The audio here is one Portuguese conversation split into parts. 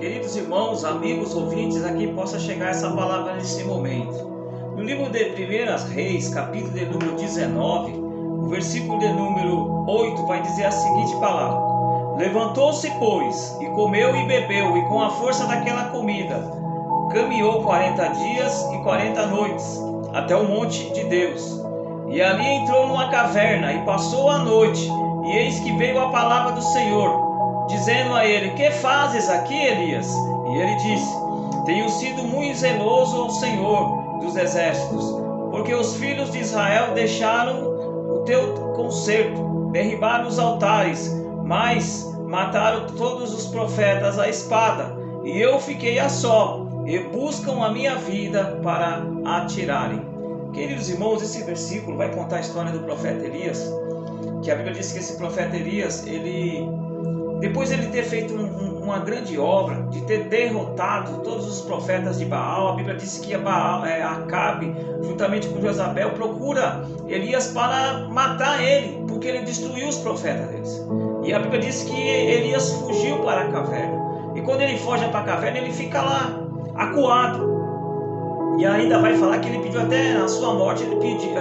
Queridos irmãos, amigos, ouvintes, aqui possa chegar essa palavra nesse momento. No livro de 1 Reis, capítulo de número 19, o versículo de número 8 vai dizer a seguinte palavra: Levantou-se, pois, e comeu e bebeu, e com a força daquela comida caminhou 40 dias e 40 noites até o monte de Deus. E ali entrou numa caverna e passou a noite. E eis que veio a palavra do Senhor, dizendo a ele: Que fazes aqui, Elias? E ele disse: Tenho sido muito zeloso ao Senhor dos exércitos, porque os filhos de Israel deixaram o teu concerto, derribaram os altares, mas mataram todos os profetas à espada, e eu fiquei a só, e buscam a minha vida para a tirarem. Queridos irmãos, esse versículo vai contar a história do profeta Elias, que a Bíblia diz que esse profeta Elias, depois de ele ter feito uma grande obra, de ter derrotado todos os profetas de Baal, a Bíblia diz que Acabe, juntamente com Jezabel, procura Elias para matar ele, porque ele destruiu os profetas deles. E a Bíblia diz que Elias fugiu para a caverna. E quando ele foge para a caverna, ele fica lá, acuado. E ainda vai falar que ele pediu até na sua morte, ele pediu,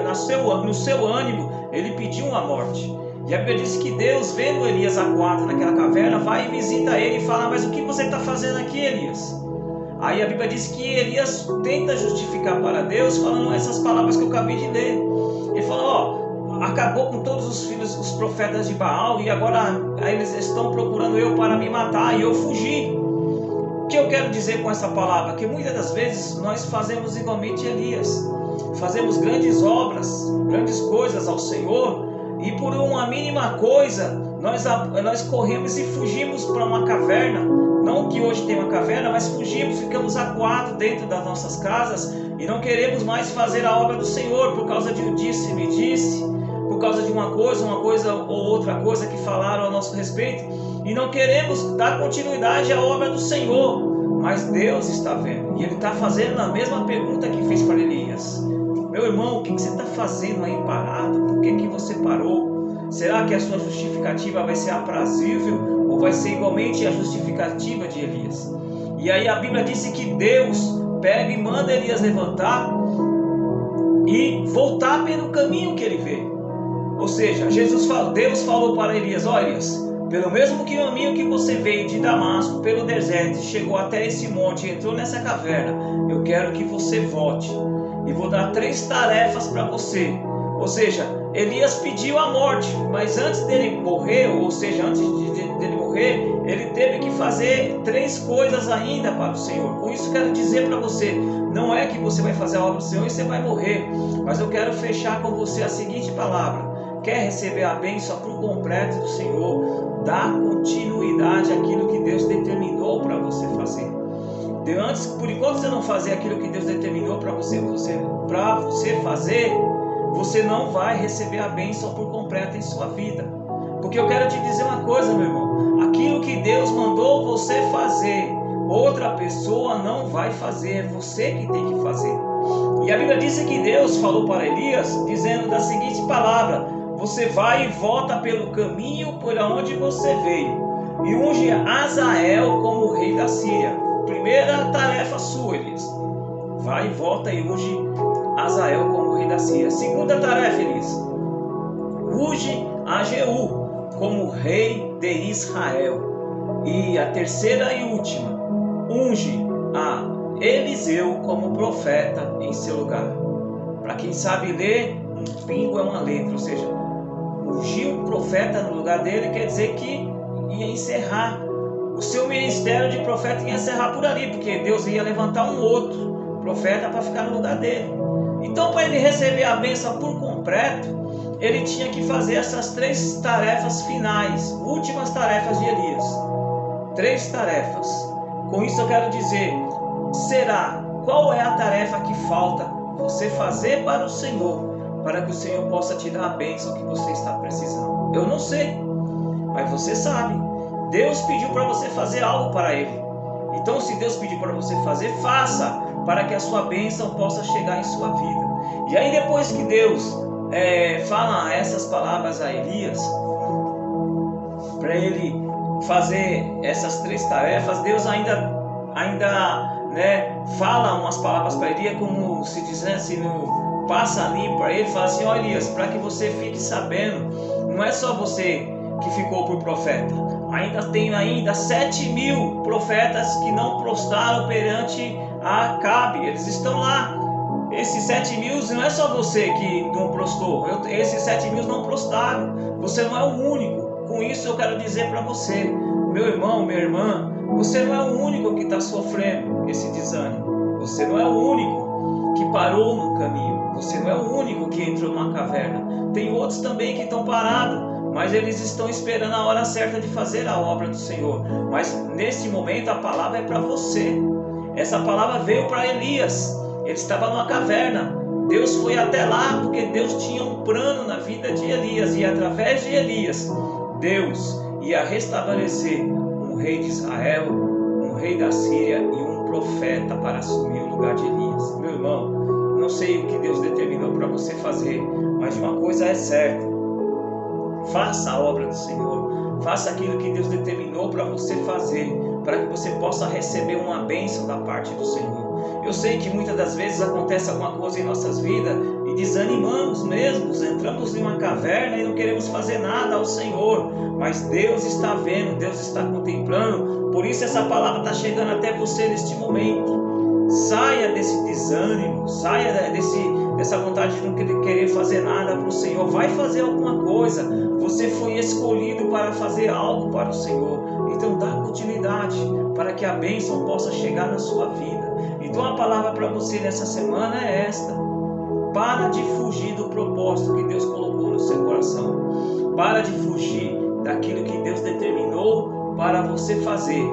no seu ânimo, ele pediu a morte. E a Bíblia diz que Deus, vendo Elias acuado naquela caverna, vai e visita ele e fala: Mas o que você está fazendo aqui, Elias? Aí a Bíblia diz que Elias tenta justificar para Deus, falando essas palavras que eu acabei de ler. Ele falou: acabou com todos os filhos, os profetas de Baal, e agora eles estão procurando eu para me matar, e eu fugi. O que eu quero dizer com essa palavra? Que muitas das vezes nós fazemos igualmente Elias. Fazemos grandes obras, grandes coisas ao Senhor, e por uma mínima coisa nós corremos e fugimos para uma caverna. Não que hoje tem uma caverna, mas fugimos, ficamos acuados dentro das nossas casas e não queremos mais fazer a obra do Senhor por causa de um disse-me disse, por causa de uma coisa ou outra coisa que falaram a nosso respeito, e não queremos dar continuidade à obra do Senhor. Mas Deus está vendo, e Ele está fazendo a mesma pergunta que fez para Elias: Meu irmão, o que você está fazendo aí parado? Por que você parou? Será que a sua justificativa vai ser aprazível ou vai ser igualmente a justificativa de Elias? E aí a Bíblia disse que Deus pega e manda Elias levantar e voltar pelo caminho que ele veio. Ou seja, Deus falou para Elias: Ó Elias, pelo mesmo caminho que você veio de Damasco, pelo deserto, chegou até esse monte, entrou nessa caverna, eu quero que você volte. E vou dar 3 tarefas para você. Ou seja, Elias pediu a morte, mas antes dele morrer, ou seja, antes dele morrer, ele teve que fazer 3 coisas ainda para o Senhor. Com isso eu quero dizer para você: não é que você vai fazer a obra do Senhor e você vai morrer, mas eu quero fechar com você a seguinte palavra: quer receber a bênção por completo do Senhor? Dá continuidade àquilo que Deus determinou para você fazer. Antes, por enquanto você não fazer aquilo que Deus determinou para você fazer, você não vai receber a bênção por completo em sua vida. Porque eu quero te dizer uma coisa, meu irmão: aquilo que Deus mandou você fazer, outra pessoa não vai fazer, é você que tem que fazer. E a Bíblia diz que Deus falou para Elias, dizendo da seguinte palavra: você vai e volta pelo caminho por onde você veio, e unge Azael como rei da Síria. Primeira tarefa sua, Elias: vai e volta e unge Azael como rei da Síria. Segunda tarefa, Elias: unge a Jeú como rei de Israel. E a terceira e última: unge a Eliseu como profeta em seu lugar. Para quem sabe ler, um pingo é uma letra, ou seja, ungir um profeta no lugar dele quer dizer que ia encerrar o seu ministério de profeta, ia encerrar por ali, porque Deus ia levantar um outro profeta para ficar no lugar dele. Então, para ele receber a bênção por completo, ele tinha que fazer essas 3 tarefas finais, últimas tarefas de Elias. 3 tarefas. Com isso eu quero dizer: qual é a tarefa que falta você fazer para o Senhor, para que o Senhor possa te dar a bênção que você está precisando? Eu não sei, mas você sabe. Deus pediu para você fazer algo para Ele. Então, se Deus pediu para você fazer, faça, para que a sua bênção possa chegar em sua vida. E aí, depois que Deus fala essas palavras a Elias, para ele fazer essas 3 tarefas, Deus ainda fala umas palavras para Elias, como se dissesse, passa ali para ele, fala assim: ó Elias, para que você fique sabendo, não é só você que ficou por profeta, ainda tem 7.000 profetas que não prostraram perante a Acabe, eles estão lá. Esses 7.000 não é só você que não prostrou, esses 7.000 não prostraram, você não é o único. Com isso eu quero dizer para você, meu irmão, minha irmã, você não é o único que está sofrendo esse desânimo, você não é o único que parou no caminho, você não é o único que entrou numa caverna. Tem outros também que estão parados, mas eles estão esperando a hora certa de fazer a obra do Senhor. Mas neste momento a palavra é para você. Essa palavra veio para Elias, ele estava numa caverna. Deus foi até lá porque Deus tinha um plano na vida de Elias, e através de Elias Deus ia restabelecer um rei de Israel, um rei da Síria e um profeta para assumir o lugar de Elias. Meu irmão, não sei o que Deus determinou para você fazer, mas uma coisa é certa: faça a obra do Senhor, faça aquilo que Deus determinou para você fazer, para que você possa receber uma bênção da parte do Senhor. Eu sei que muitas das vezes acontece alguma coisa em nossas vidas e desanimamos mesmo, entramos em uma caverna e não queremos fazer nada ao Senhor, mas Deus está vendo, Deus está contemplando. Por isso essa palavra está chegando até você neste momento. Saia desse desânimo, saia dessa vontade de não querer fazer nada para o Senhor. Vai fazer alguma coisa, você foi escolhido para fazer algo para o Senhor, então dá continuidade para que a bênção possa chegar na sua vida. Então a palavra para você nessa semana é esta: para de fugir do propósito que Deus colocou no seu coração, para de fugir daquilo que Deus determinou para você fazer.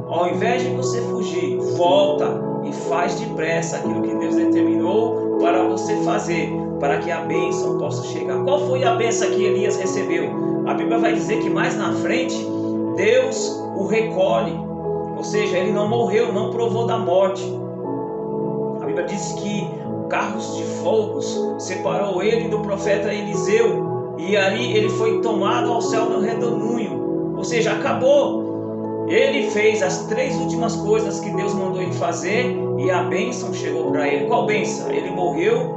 Ao invés de você fugir, volta e faz depressa aquilo que Deus determinou para você fazer, para que a bênção possa chegar. Qual foi a bênção que Elias recebeu? A Bíblia vai dizer que mais na frente Deus o recolhe, ou seja, ele não morreu, não provou da morte. A Bíblia diz que carros de fogos separou ele do profeta Eliseu, e ali ele foi tomado ao céu no redemoinho, ou seja, acabou. Ele fez as 3 últimas coisas que Deus mandou ele fazer e a bênção chegou para ele. Qual bênção? Ele morreu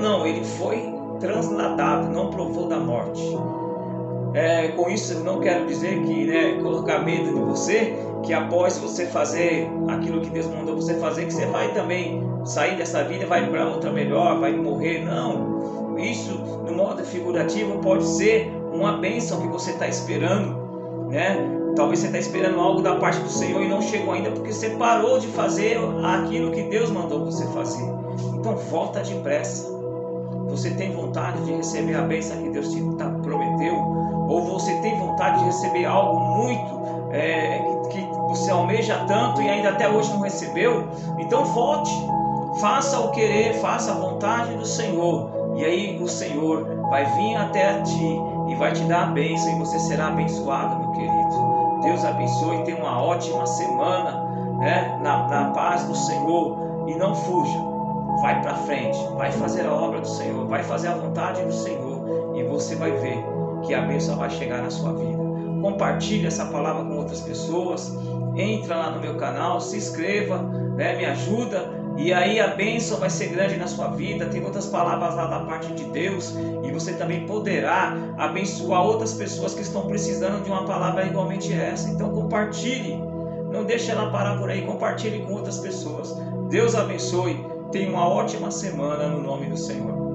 não, ele foi transladado, não provou da morte. Com isso eu não quero dizer que, colocar medo em você, que após você fazer aquilo que Deus mandou você fazer, que você vai também sair dessa vida e vai para outra melhor, vai morrer. Não, isso no modo figurativo pode ser uma bênção que você está esperando, Talvez você está esperando algo da parte do Senhor e não chegou ainda porque você parou de fazer aquilo que Deus mandou você fazer. Então volta depressa. Você tem vontade de receber a bênção que Deus te prometeu? Ou você tem vontade de receber algo muito que você almeja tanto e ainda até hoje não recebeu? Então volte, faça o querer, faça a vontade do Senhor, e aí o Senhor vai vir até ti e vai te dar a bênção e você será abençoado, meu querido. Deus abençoe, tenha uma ótima semana, na paz do Senhor, e não fuja, vai para frente, vai fazer a obra do Senhor, vai fazer a vontade do Senhor, e você vai ver que a bênção vai chegar na sua vida. Compartilhe essa palavra com outras pessoas, entra lá no meu canal, se inscreva, me ajuda, e aí a bênção vai ser grande na sua vida. Tem outras palavras lá da parte de Deus, e você também poderá abençoar outras pessoas que estão precisando de uma palavra igualmente essa. Então compartilhe, não deixe ela parar por aí, compartilhe com outras pessoas. Deus abençoe, tenha uma ótima semana no nome do Senhor.